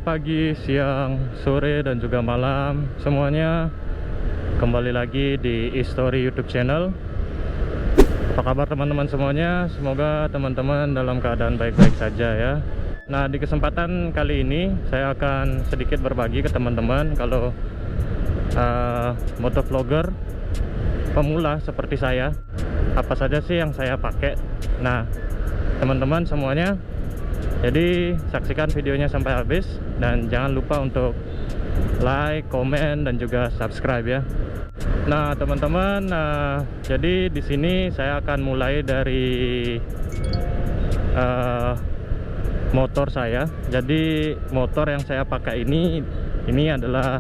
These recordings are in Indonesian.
pagi, siang, sore, dan juga malam semuanya. Kembali lagi di History YouTube channel. Apa kabar teman-teman semuanya? Semoga teman-teman dalam keadaan baik-baik saja ya. Nah, di kesempatan kali ini saya akan sedikit berbagi ke teman-teman kalau motovlogger pemula seperti saya, apa saja sih yang saya pakai. Nah, teman-teman semuanya, jadi saksikan videonya sampai habis dan jangan lupa untuk like, komen, dan juga subscribe ya. Nah, teman-teman, jadi di sini saya akan mulai dari motor saya. Jadi motor yang saya pakai ini adalah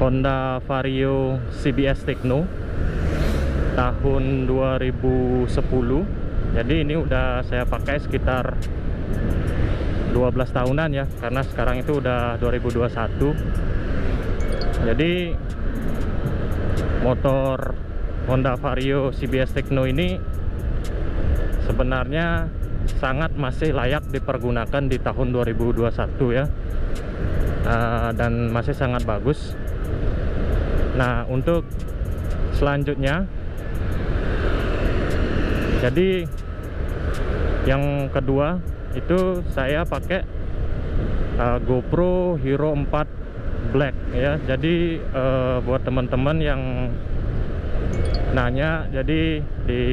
Honda Vario CBS Tekno tahun 2010. Jadi ini udah saya pakai sekitar 12 tahunan ya, karena sekarang itu udah 2021. Jadi motor Honda Vario CBS Tekno ini sebenarnya sangat masih layak dipergunakan di tahun 2021 ya, dan masih sangat bagus. Nah, untuk selanjutnya, jadi yang kedua itu saya pakai GoPro Hero 4 Black ya. Jadi buat teman-teman yang nanya, jadi di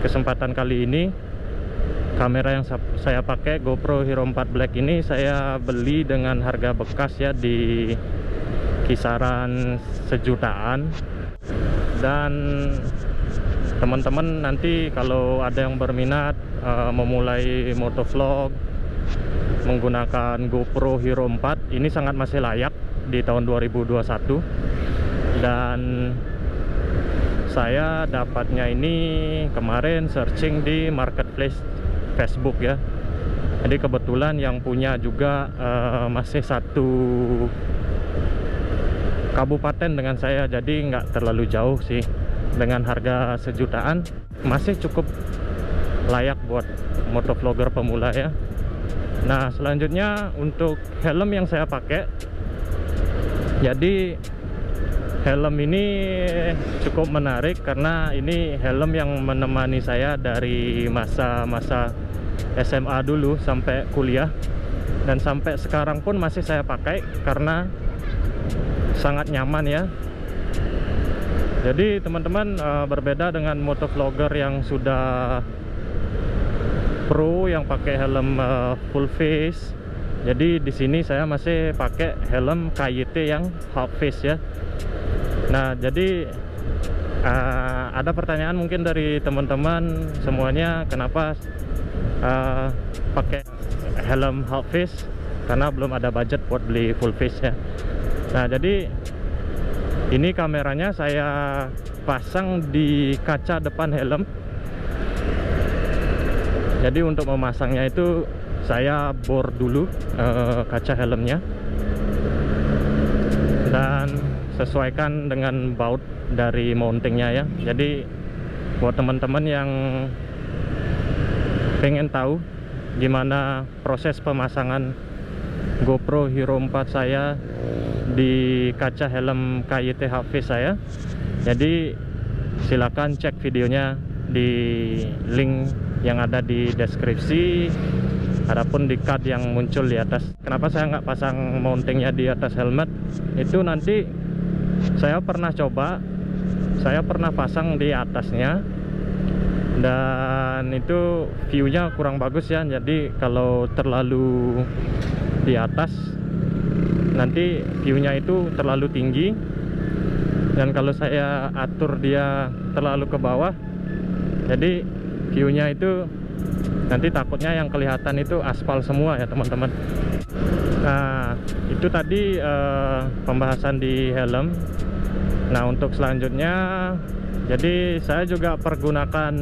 kesempatan kali ini kamera yang saya pakai GoPro Hero 4 Black ini saya beli dengan harga bekas ya, di kisaran sejutaan. Dan teman-teman nanti kalau ada yang berminat memulai motovlog menggunakan GoPro Hero 4, ini sangat masih layak di tahun 2021. Dan saya dapatnya ini kemarin searching di marketplace Facebook ya. Jadi kebetulan yang punya juga masih satu kabupaten dengan saya, jadi nggak terlalu jauh sih. Dengan harga sejutaan masih cukup layak buat motovlogger pemula ya. Nah, selanjutnya untuk helm yang saya pakai, jadi helm ini cukup menarik karena ini helm yang menemani saya dari masa-masa SMA dulu sampai kuliah, dan sampai sekarang pun masih saya pakai karena sangat nyaman ya. Jadi teman-teman, berbeda dengan motovlogger yang sudah pro yang pakai helm full face. Jadi di sini saya masih pakai helm KYT yang half face ya. Nah, jadi ada pertanyaan mungkin dari teman-teman semuanya, kenapa pakai helm half face? Karena belum ada budget buat beli full face ya. Nah, jadi ini kameranya saya pasang di kaca depan helm. Jadi untuk memasangnya itu saya bor dulu kaca helmnya dan sesuaikan dengan baut dari mountingnya ya. Jadi buat teman-teman yang pengen tahu gimana proses pemasangan GoPro Hero 4 saya di kaca helm KYT HV saya, jadi silakan cek videonya di link yang ada di deskripsi, adapun di card yang muncul di atas. Kenapa saya nggak pasang mountingnya di atas helmet? Itu nanti saya pernah coba, saya pernah pasang di atasnya dan itu view-nya kurang bagus ya. Jadi kalau terlalu di atas nanti view-nya itu terlalu tinggi, dan kalau saya atur dia terlalu ke bawah, jadi view-nya itu nanti takutnya yang kelihatan itu aspal semua ya teman-teman. Nah, itu tadi pembahasan di helm. Nah, untuk selanjutnya, jadi saya juga pergunakan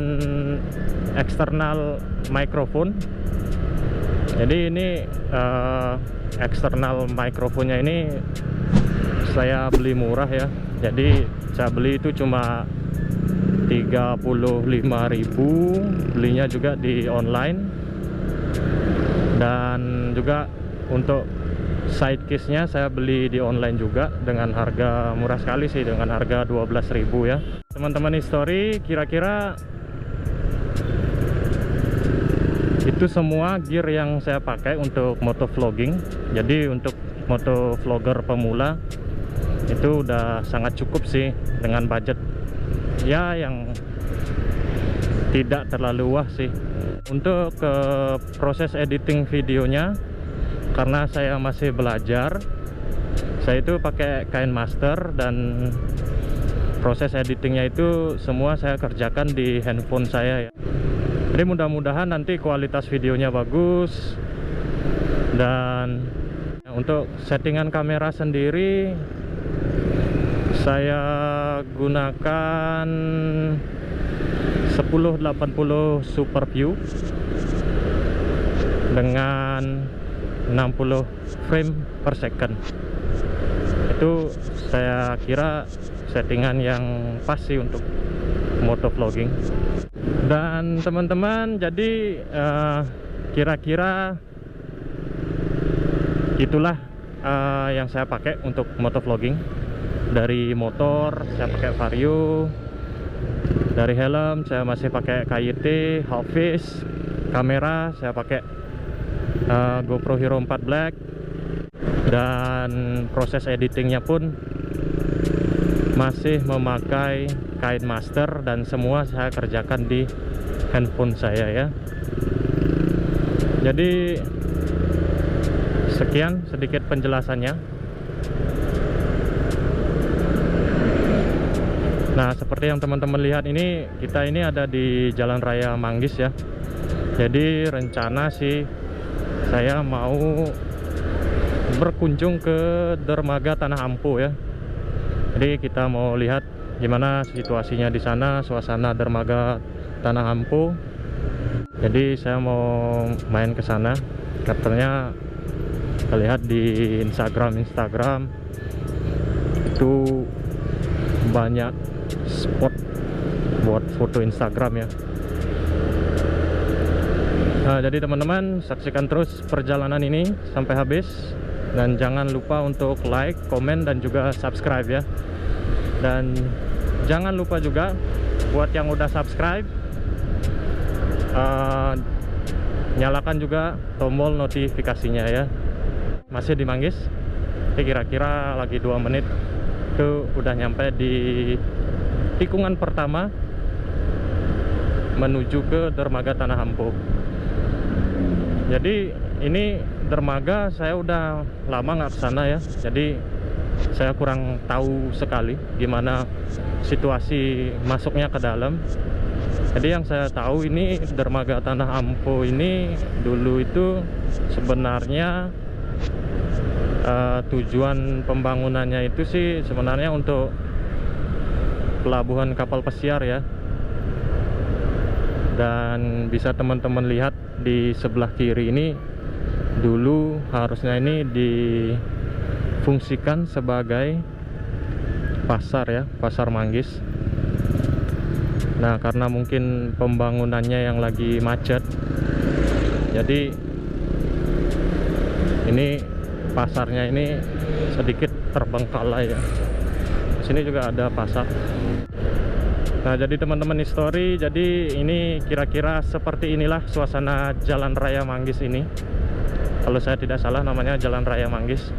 eksternal microphone. Jadi ini eksternal mikrofonnya ini saya beli murah ya. Jadi saya beli itu cuma 35.000, belinya juga di online. Dan juga untuk side case-nya saya beli di online juga dengan harga murah sekali sih, dengan harga 12.000 ya. Teman-teman history, kira-kira itu semua gear yang saya pakai untuk motovlogging. Jadi untuk motovlogger pemula itu udah sangat cukup sih dengan budget ya yang tidak terlalu wah sih. Untuk proses editing videonya, karena saya masih belajar, saya itu pakai KineMaster dan proses editingnya itu semua saya kerjakan di handphone saya ya. Jadi mudah-mudahan nanti kualitas videonya bagus. Dan untuk settingan kamera sendiri saya gunakan 1080 Super View dengan 60 frame per second. Itu saya kira settingan yang pas sih untuk motovlogging. Dan teman-teman, jadi kira-kira itulah yang saya pakai untuk motovlogging. Dari motor saya pakai Vario, dari helm saya masih pakai KYT Half-Face, kamera saya pakai GoPro Hero 4 Black, dan proses editingnya pun masih memakai KineMaster dan semua saya kerjakan di handphone saya ya. Jadi sekian sedikit penjelasannya. Nah, seperti yang teman-teman lihat ini, kita ini ada di Jalan Raya Manggis ya. Jadi rencana sih saya mau berkunjung ke dermaga Tanah Ampo ya. Jadi kita mau lihat gimana situasinya di sana, suasana dermaga Tanah Ampo. Jadi saya mau main ke sana. Katanya terlihat di Instagram itu banyak spot buat foto Instagram ya. Nah, jadi teman-teman saksikan terus perjalanan ini sampai habis, dan jangan lupa untuk like, komen, dan juga subscribe ya. Dan jangan lupa juga buat yang udah subscribe, nyalakan juga tombol notifikasinya ya. Masih di Manggis, kira-kira lagi 2 menit itu udah nyampe di tikungan pertama menuju ke dermaga Tanah Ampo. Jadi ini dermaga saya udah lama nggak kesana ya, jadi saya kurang tahu sekali gimana situasi masuknya ke dalam. Jadi yang saya tahu ini dermaga Tanah Ampo ini dulu itu sebenarnya tujuan pembangunannya itu sih sebenarnya untuk pelabuhan kapal pesiar ya. Dan bisa teman-teman lihat di sebelah kiri ini, dulu harusnya ini difungsikan sebagai pasar ya, pasar Manggis. Nah, karena mungkin pembangunannya yang lagi macet, jadi ini pasarnya ini sedikit terbengkalai ya. Sini juga ada pasar. Nah, jadi teman-teman history, jadi ini kira-kira seperti inilah suasana Jalan Raya Manggis ini. Kalau saya tidak salah namanya Jalan Raya Manggis.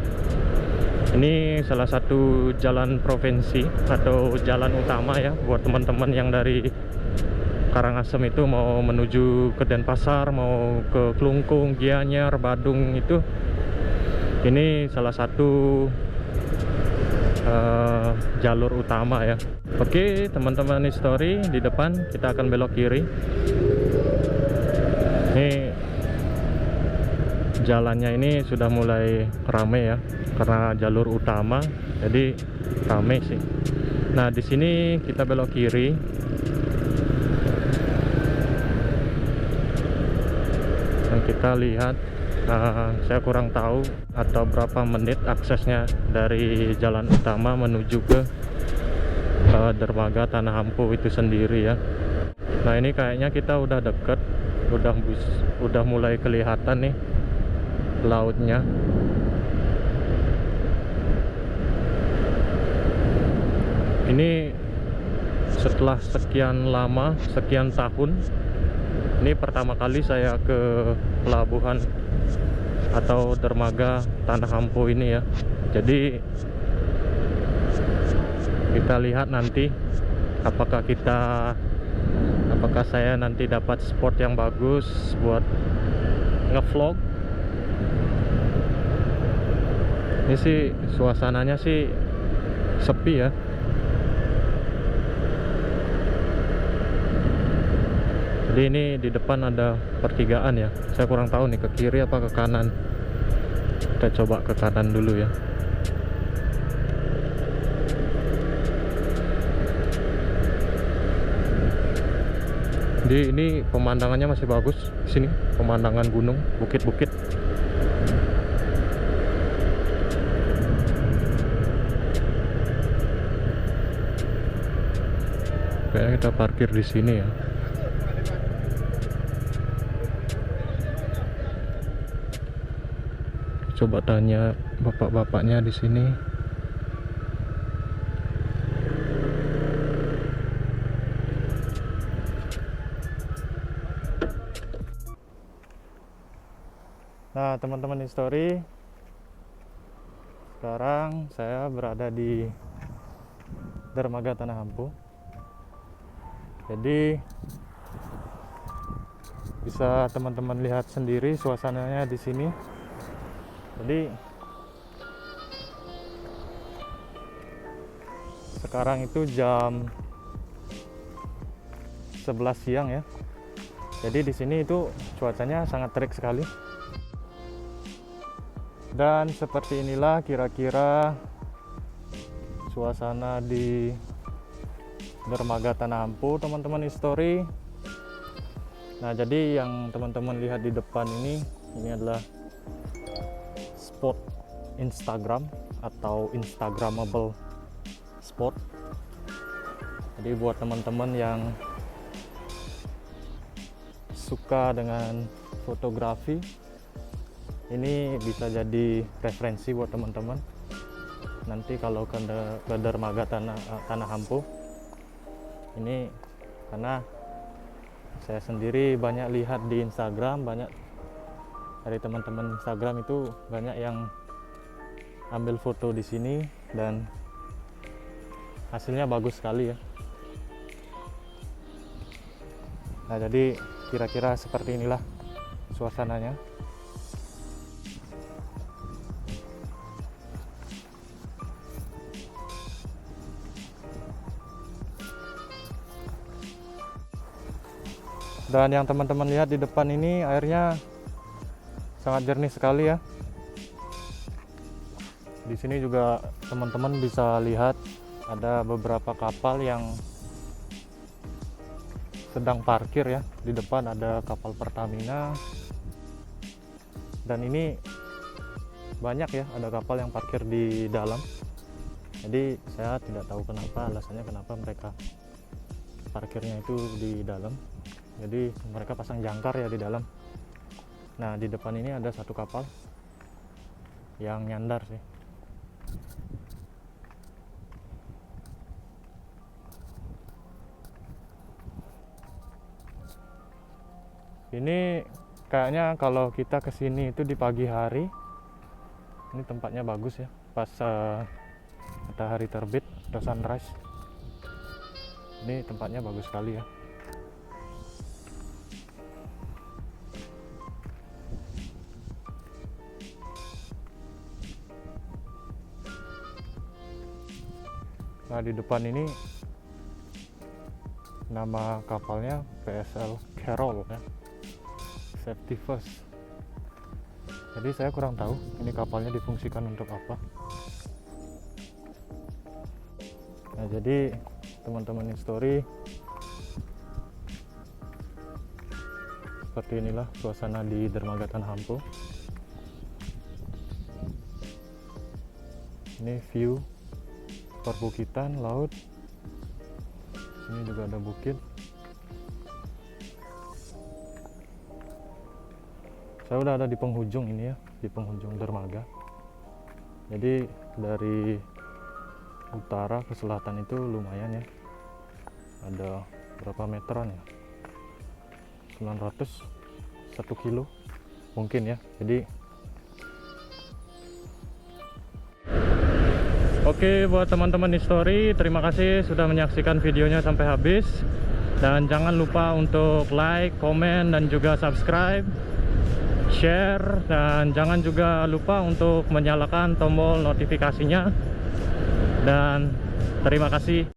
Ini salah satu jalan provinsi atau jalan utama ya buat teman-teman yang dari Karangasem itu mau menuju ke Denpasar, mau ke Klungkung, Gianyar, Badung itu. Ini salah satu jalur utama ya. Oke teman-teman history, di depan kita akan belok kiri. Ini jalannya ini sudah mulai ramai ya, karena jalur utama jadi ramai sih. Nah, di sini kita belok kiri. Dan kita lihat, saya kurang tahu atau berapa menit aksesnya dari jalan utama menuju ke dermaga Tanah Ampo itu sendiri ya. Nah, ini kayaknya kita udah deket, udah mulai kelihatan nih lautnya. Ini setelah sekian lama, sekian tahun, ini pertama kali saya ke pelabuhan atau dermaga Tanah Ampo ini ya. Jadi kita lihat nanti apakah saya nanti dapat spot yang bagus buat ngevlog. Ini sih suasananya sih sepi ya. Jadi ini di depan ada pertigaan ya. Saya kurang tahu nih ke kiri apa ke kanan. Kita coba ke kanan dulu ya. Jadi ini pemandangannya masih bagus. Sini pemandangan gunung, bukit-bukit. Kayaknya kita parkir di sini ya. Coba tanya bapak-bapaknya di sini. Nah, teman-teman history, sekarang saya berada di dermaga Tanah Ampo. Jadi bisa teman-teman lihat sendiri suasananya di sini. Jadi sekarang itu jam 11 siang ya. Jadi di sini itu cuacanya sangat terik sekali. Dan seperti inilah kira-kira suasana di dermaga Tanah Ampo, teman-teman history. Nah, jadi yang teman-teman lihat di depan ini adalah spot Instagram atau Instagramable spot. Jadi buat teman-teman yang suka dengan fotografi, ini bisa jadi referensi buat teman-teman nanti kalau ke dermaga Tanah Ampo ini, karena saya sendiri banyak lihat di Instagram, banyak dari teman-teman Instagram itu banyak yang ambil foto di sini dan hasilnya bagus sekali ya. Nah, jadi kira-kira seperti inilah suasananya. Dan yang teman-teman lihat di depan ini airnya sangat jernih sekali ya. Di sini juga teman-teman bisa lihat ada beberapa kapal yang sedang parkir ya. Di depan ada kapal Pertamina. Dan ini banyak ya, ada kapal yang parkir di dalam. Jadi saya tidak tahu kenapa, alasannya kenapa mereka parkirnya itu di dalam. Jadi mereka pasang jangkar ya di dalam. Nah, di depan ini ada satu kapal yang nyandar sih. Ini kayaknya kalau kita kesini itu di pagi hari, ini tempatnya bagus ya, pas matahari terbit atau sunrise. Ini tempatnya bagus sekali ya. Nah, di depan ini nama kapalnya PSL Carol ya, Safety First. Jadi saya kurang tahu ini kapalnya difungsikan untuk apa. Nah, jadi teman-teman history, seperti inilah suasana di dermaga Tanah Ampo. Ini view perbukitan, laut. Ini juga ada bukit. Saya udah ada di penghujung ini ya, di penghujung dermaga. Jadi dari utara ke selatan itu lumayan ya. Ada berapa meteran ya? 900, 1 kilo mungkin ya. Jadi oke, buat teman-teman History, terima kasih sudah menyaksikan videonya sampai habis. Dan jangan lupa untuk like, komen, dan juga subscribe, share, dan jangan juga lupa untuk menyalakan tombol notifikasinya. Dan terima kasih.